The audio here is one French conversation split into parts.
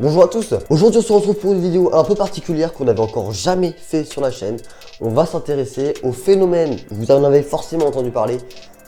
Bonjour à tous. Aujourd'hui on se retrouve pour une vidéo un peu particulière qu'on n'avait encore jamais fait sur la chaîne. On va s'intéresser au phénomène, vous en avez forcément entendu parler,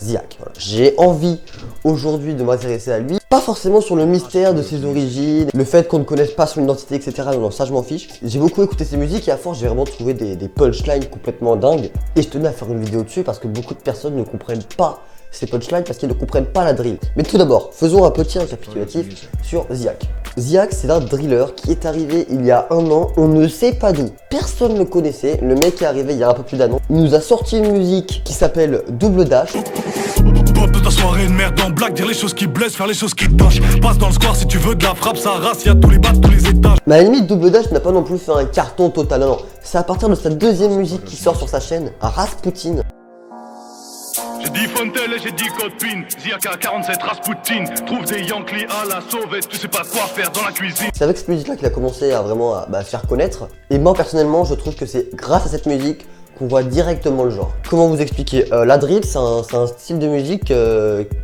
Ziak. Voilà. J'ai envie aujourd'hui de m'intéresser à lui, pas forcément sur le mystère de ses origines, le fait qu'on ne connaisse pas son identité, etc. Non, ça je m'en fiche. J'ai beaucoup écouté ses musiques et à force j'ai vraiment trouvé des punchlines complètement dingues. Et je tenais à faire une vidéo dessus parce que beaucoup de personnes ne comprennent pas ces punchlines parce qu'ils ne comprennent pas la drill. Mais tout d'abord, faisons un petit récapitulatif sur Ziak. Ziak, c'est un driller qui est arrivé il y a un an, on ne sait pas d'où. Personne ne le connaissait, le mec est arrivé il y a un peu plus d'un an. Il nous a sorti une musique qui s'appelle Double Dash. Pop de ta soirée de merde en blague, dire les choses qui blessent, faire les choses qui tâchent. Passe dans le square si tu veux de la frappe, ça race, y'a tous les bas, tous les étages. Mais à la limite, Double Dash n'a pas non plus fait un carton total, non. C'est à partir de sa deuxième musique qui sort sur sa chaîne, Rasputin. J'ai dit Fontel et j'ai dit code PIN. Ziak à 47 Rasputin. Trouve des Yankees à la sauvette, tu sais pas quoi faire dans la cuisine. C'est avec cette musique-là qu'il a commencé à vraiment faire connaître. Et moi personnellement, je trouve que c'est grâce à cette musique qu'on voit directement le genre. Comment vous expliquer la drill, c'est un style de musique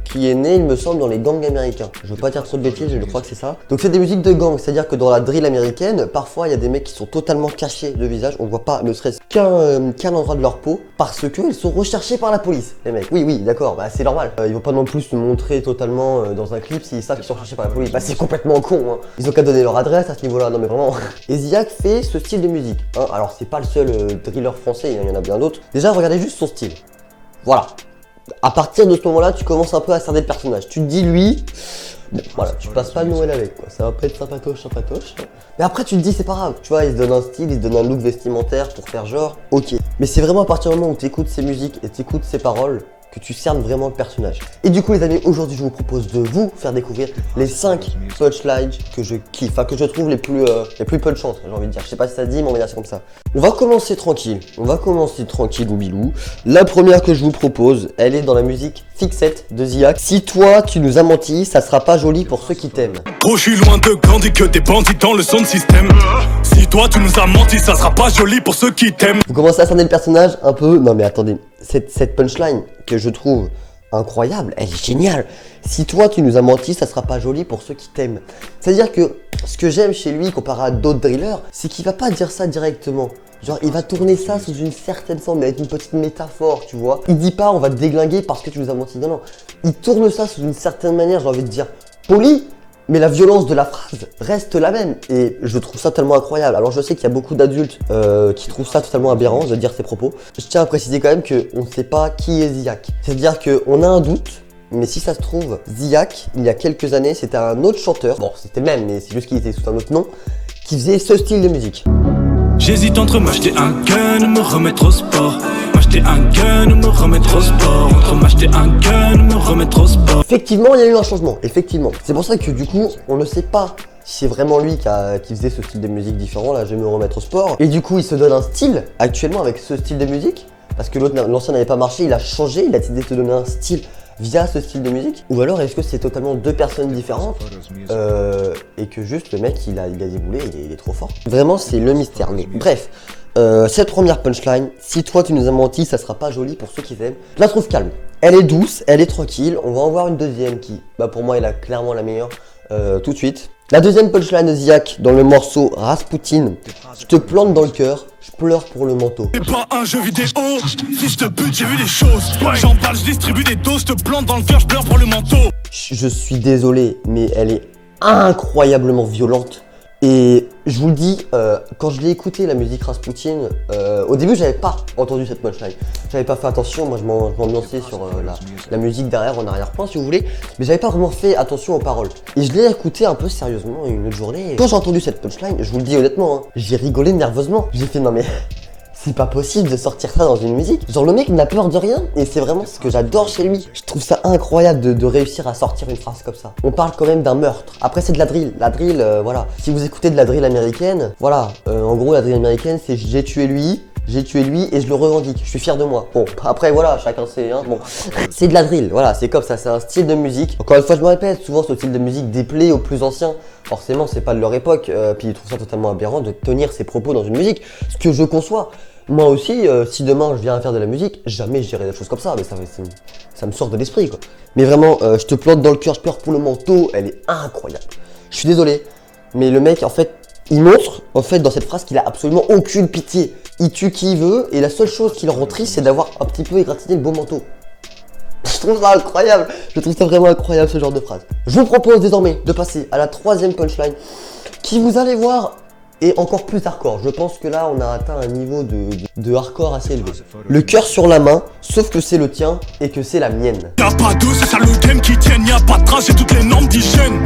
qui est né, il me semble, dans les gangs américains. Je veux pas dire trop de bêtises, je crois que c'est ça. Donc c'est des musiques de gang, c'est-à-dire que dans la drill américaine, parfois il y a des mecs qui sont totalement cachés de visage, on voit pas ne serait-ce qu'un endroit de leur peau, parce qu'ils sont recherchés par la police, les mecs. Oui, d'accord, c'est normal. Ils vont pas non plus se montrer totalement dans un clip s'ils savent qu'ils sont recherchés par la police. Bah c'est complètement con, hein. Ils ont qu'à donner leur adresse à ce niveau-là, non mais vraiment. Et Ziak fait ce style de musique. Hein. Alors c'est pas le seul driller français, il y en a bien d'autres. Déjà, regardez juste son style. Voilà. À partir de ce moment-là, tu commences un peu à cerner le personnage. Tu te dis, lui, bon, voilà, tu passes pas Noël avec, quoi. Ça va pas être sympatoche. Mais après, tu te dis, c'est pas grave. Tu vois, il se donne un style, il se donne un look vestimentaire pour faire genre, ok. Mais c'est vraiment à partir du moment où tu écoutes ses musiques et tu écoutes ses paroles que tu cernes vraiment le personnage. Et du coup les amis, aujourd'hui je vous propose de vous faire découvrir les 5 punchlines que je kiffe, enfin que je trouve les plus punchantes, j'ai envie de dire. Je sais pas si ça se dit, mais on va dire ça comme ça. On va commencer tranquille ou bilou. La première que je vous propose, elle est dans la musique Fixette de Ziak. Si toi tu nous as menti, ça sera pas joli pour ceux qui t'aiment. Oh, je suis loin de grandir que des bandits dans le son de système. Si toi tu nous as menti, ça sera pas joli pour ceux qui t'aiment. Vous commencez à cerner le personnage un peu. Non mais attendez, cette punchline que je trouve incroyable, elle est géniale. Si toi tu nous as menti, ça sera pas joli pour ceux qui t'aiment. C'est-à-dire que ce que j'aime chez lui comparé à d'autres drillers, c'est qu'il va pas dire ça directement. Genre il va tourner ça sous une certaine forme, avec une petite métaphore, tu vois. Il dit pas on va te déglinguer parce que tu nous as menti, non. Il tourne ça sous une certaine manière, j'ai envie de dire poli, mais la violence de la phrase reste la même. Et je trouve ça tellement incroyable. Alors je sais qu'il y a beaucoup d'adultes qui trouvent ça totalement aberrant de dire ces propos. Je tiens à préciser quand même qu'on ne sait pas qui est Ziak. C'est-à-dire qu'on a un doute. Mais si ça se trouve, Ziak, il y a quelques années, c'était un autre chanteur. Bon, c'était le même, mais c'est juste qu'il était sous un autre nom, qui faisait ce style de musique. J'hésite entre m'acheter un gun ou me remettre au sport. M'acheter un gun ou me remettre au sport. Entre m'acheter un gun ou me remettre au sport. Effectivement, il y a eu un changement, effectivement. C'est pour ça que du coup, on ne sait pas si c'est vraiment lui qui faisait ce style de musique différent. Là, je vais me remettre au sport. Et du coup, il se donne un style actuellement avec ce style de musique. Parce que l'ancien n'avait pas marché, il a changé, il a décidé de se donner un style via ce style de musique. Ou alors est-ce que c'est totalement deux personnes différentes et que juste le mec il a déboulé, il est trop fort. Vraiment c'est le mystère. Mais bref, cette première punchline, si toi tu nous as menti, ça sera pas joli pour ceux qui t'aiment. Je la trouve calme, elle est douce, elle est tranquille. On va en voir une deuxième qui, pour moi est clairement la meilleure tout de suite. La deuxième punchline de Ziak dans le morceau Rasputin. Je te plante dans le cœur, je pleure pour le manteau. C'est pas un jeu vidéo, si je te bute j'ai vu des choses. J'en parle, je distribue des doses, je te plante dans le cœur, je pleure pour le manteau. Je suis désolé, mais elle est incroyablement violente. Et je vous le dis, quand je l'ai écouté la musique Rasputin, au début j'avais pas entendu cette punchline. J'avais pas fait attention, moi je m'ambiançais sur la musique derrière en arrière-plan si vous voulez. Mais j'avais pas vraiment fait attention aux paroles. Et je l'ai écouté un peu sérieusement une autre journée. Et quand j'ai entendu cette punchline, je vous le dis honnêtement, hein, j'ai rigolé nerveusement. J'ai fait non mais... c'est pas possible de sortir ça dans une musique. Genre le mec n'a peur de rien et c'est vraiment ce que j'adore chez lui. Je trouve ça incroyable de réussir à sortir une phrase comme ça. On parle quand même d'un meurtre. Après c'est de la drill. La drill, voilà. Si vous écoutez de la drill américaine, voilà. En gros la drill américaine c'est j'ai tué lui et je le revendique. Je suis fier de moi. Bon, après voilà, chacun sait, hein. Bon, c'est de la drill, voilà, c'est comme ça, c'est un style de musique. Encore une fois, je me répète, souvent ce style de musique déplaît aux plus anciens. Forcément, c'est pas de leur époque, puis ils trouvent ça totalement aberrant de tenir ses propos dans une musique. Ce que je conçois. Moi aussi, si demain je viens à faire de la musique, jamais je dirais des choses comme ça, mais ça me sort de l'esprit quoi. Mais vraiment, je te plante dans le cœur, je pleure pour le manteau, elle est incroyable. Je suis désolé, Mais le mec, en fait, il montre, en fait, dans cette phrase qu'il a absolument aucune pitié. Il tue qui il veut, et la seule chose qui le rend triste, c'est d'avoir un petit peu égratigné le beau manteau. Je trouve ça incroyable. Je trouve ça vraiment incroyable, ce genre de phrase. Je vous propose désormais de passer à la troisième punchline, qui, vous allez voir, est encore plus hardcore. Je pense que là, on a atteint un niveau de hardcore assez élevé. Le cœur sur la main, sauf que c'est le tien et que c'est la mienne. Y'a pas deux, c'est ça le game qui tienne, y'a pas de trace, j'ai toutes les normes d'hygiène.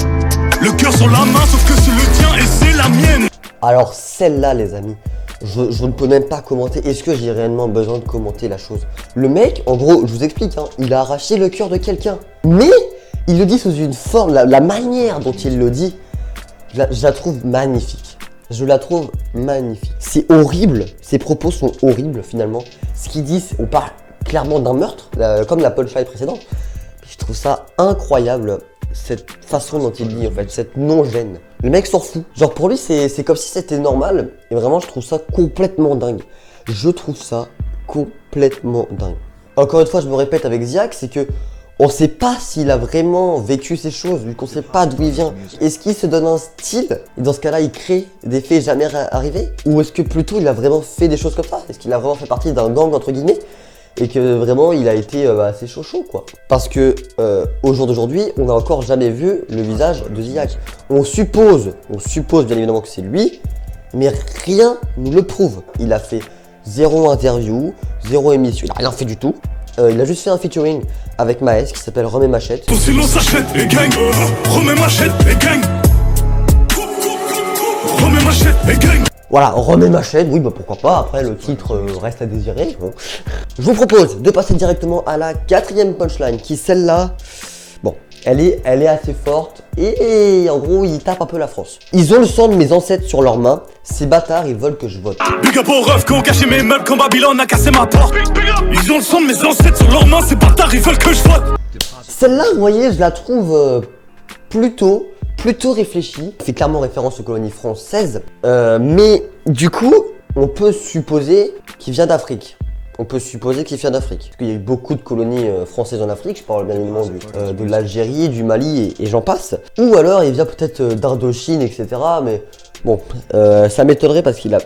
Le cœur sur la main, sauf que c'est le tien et c'est la mienne. Alors celle-là, les amis, je ne peux même pas commenter. Est-ce que j'ai réellement besoin de commenter la chose? Le mec, en gros, je vous explique, hein, il a arraché le cœur de quelqu'un. Mais il le dit sous une forme, la manière dont il le dit, je la trouve magnifique. Je la trouve magnifique. C'est horrible, ses propos sont horribles finalement. Ce qu'il dit, on parle clairement d'un meurtre, comme la punchline précédente. Je trouve ça incroyable, cette façon dont il dit en fait, cette non-gêne. Le mec s'en fout. Genre pour lui, c'est comme si c'était normal. Et vraiment, je trouve ça complètement dingue. Je trouve ça complètement dingue. Encore une fois, je me répète avec Ziak, c'est que on sait pas s'il a vraiment vécu ces choses, vu qu'on sait pas d'où il vient. Est-ce qu'il se donne un style, et dans ce cas-là, il crée des faits jamais arrivés? Ou est-ce que plutôt il a vraiment fait des choses comme ça? Est-ce qu'il a vraiment fait partie d'un gang, entre guillemets, et que vraiment il a été assez chaud quoi? Parce que au jour d'aujourd'hui, on n'a encore jamais vu le visage de Ziak. On suppose bien évidemment que c'est lui, mais rien nous le prouve. Il a fait 0 interview, 0 émission, il a rien fait du tout. Il a juste fait un featuring avec Maes qui s'appelle Remets Machette. Ton silence achète et gagne. Remets Machette et gagne. Remets Machette et gagne. Voilà, Remets Machette, oui bah pourquoi pas, après le titre reste à désirer. Bon. Je vous propose de passer directement à la quatrième punchline qui celle-là, bon, elle est assez forte et en gros ils tapent un peu la France. Ils ont le sang de mes ancêtres sur leurs mains, ces bâtards ils veulent que je vote. Big up aux refs qui ont caché mes meubles quand Babylone a cassé ma porte. Ils ont le sang de mes ancêtres sur leurs mains, ces bâtards ils veulent que je vote. Celle-là, vous voyez, je la trouve plutôt réfléchie. Elle fait clairement référence aux colonies françaises, mais du coup, on peut supposer qu'il vient d'Afrique. Parce qu'il y a eu beaucoup de colonies françaises en Afrique, je parle bien évidemment de l'Algérie, du Mali et j'en passe. Ou alors il vient peut-être d'Indochine, etc. Mais bon, ça m'étonnerait parce qu'il a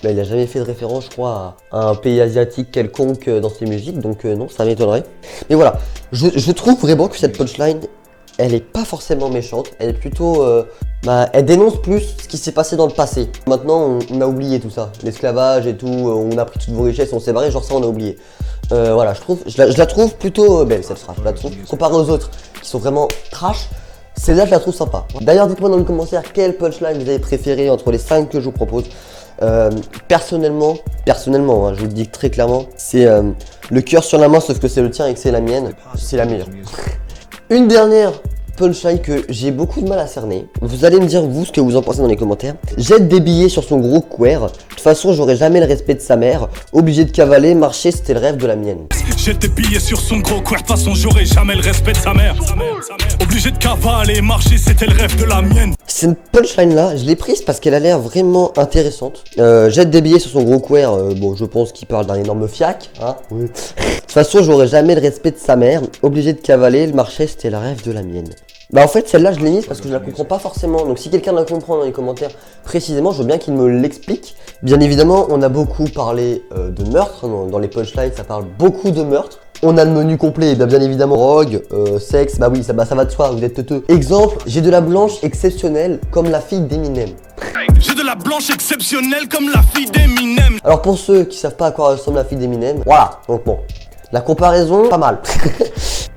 jamais fait de référence, je crois, à un pays asiatique quelconque dans ses musiques, donc non, ça m'étonnerait. Mais voilà, je trouve vraiment que cette punchline, elle est pas forcément méchante, elle est plutôt... elle dénonce plus ce qui s'est passé dans le passé. Maintenant, on a oublié tout ça. L'esclavage et tout, on a pris toutes vos richesses, on s'est barré, genre ça on a oublié. Voilà, je la trouve plutôt belle cette phrase, je la trouve. Comparé aux autres qui sont vraiment trash, celle-là je la trouve sympa. D'ailleurs, dites-moi dans les commentaires quelle punchline vous avez préféré entre les 5 que je vous propose. Personnellement, hein, je vous le dis très clairement, c'est le cœur sur la main sauf que c'est le tien et que c'est la mienne, c'est la meilleure. Une dernière punchline que j'ai beaucoup de mal à cerner. Vous allez me dire vous ce que vous en pensez dans les commentaires. Jette des billets sur son gros couer. De toute façon j'aurais jamais le respect de sa mère. Obligé de cavaler, marcher c'était le rêve de la mienne. Jette des billets sur son gros couer. De toute façon j'aurais jamais le respect de sa mère. Obligé de cavaler, marcher c'était le rêve de la mienne. Cette punchline là, je l'ai prise parce qu'elle a l'air vraiment intéressante. Jette des billets sur son gros couer. Bon je pense qu'il parle d'un énorme fiac, hein. Oui. De toute façon j'aurais jamais le respect de sa mère. Obligé de cavaler, le marcher c'était le rêve de la mienne. Bah en fait celle-là je l'ai mise parce que je la comprends pas forcément. Donc si quelqu'un la comprend dans les commentaires précisément, je veux bien qu'il me l'explique. Bien évidemment on a beaucoup parlé de meurtre, dans les punchlines ça parle beaucoup de meurtre. On a le menu complet, bien évidemment drogue, sexe, bah oui ça va de soi, vous êtes teuteux. Exemple, j'ai de la blanche exceptionnelle comme la fille d'Eminem. J'ai de la blanche exceptionnelle comme la fille d'Eminem. Alors pour ceux qui savent pas à quoi ressemble la fille d'Eminem, voilà, donc bon, la comparaison, pas mal.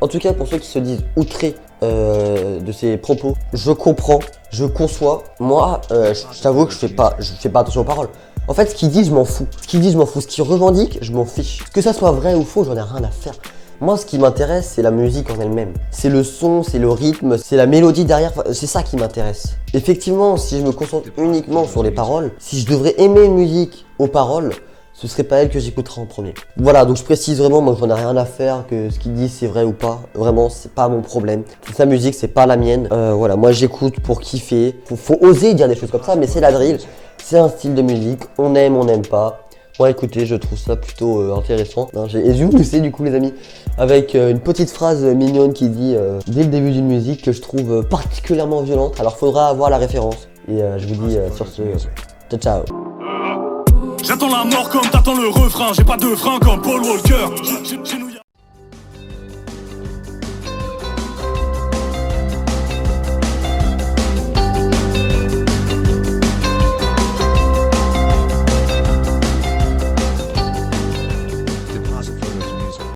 En tout cas pour ceux qui se disent outrés de ses propos, je comprends, je conçois. Moi, je t'avoue que je fais pas attention aux paroles. En fait, ce qu'il dit, je m'en fous. Ce qu'il revendique, je m'en fiche. Que ça soit vrai ou faux, j'en ai rien à faire. Moi, ce qui m'intéresse, c'est la musique en elle-même. C'est le son, c'est le rythme, c'est la mélodie derrière. C'est ça qui m'intéresse. Effectivement, si je me concentre uniquement sur les paroles, si je devrais aimer une musique aux paroles, ce serait pas elle que j'écouterais en premier. Voilà, donc je précise vraiment, moi j'en ai rien à faire, que ce qu'il dit c'est vrai ou pas. Vraiment, c'est pas mon problème. C'est sa musique, c'est pas la mienne. Voilà, moi j'écoute pour kiffer. Faut oser dire des choses comme ça, mais c'est la drill. C'est un style de musique, on aime, on n'aime pas. Moi écoutez, je trouve ça plutôt intéressant. Et je vous sais du coup les amis, avec une petite phrase mignonne qui dit dès le début d'une musique que je trouve particulièrement violente. Alors faudra avoir la référence. Et je vous dis sur ce, ciao ciao. J'attends la mort comme t'attends le refrain. J'ai pas de frein comme Paul Walker.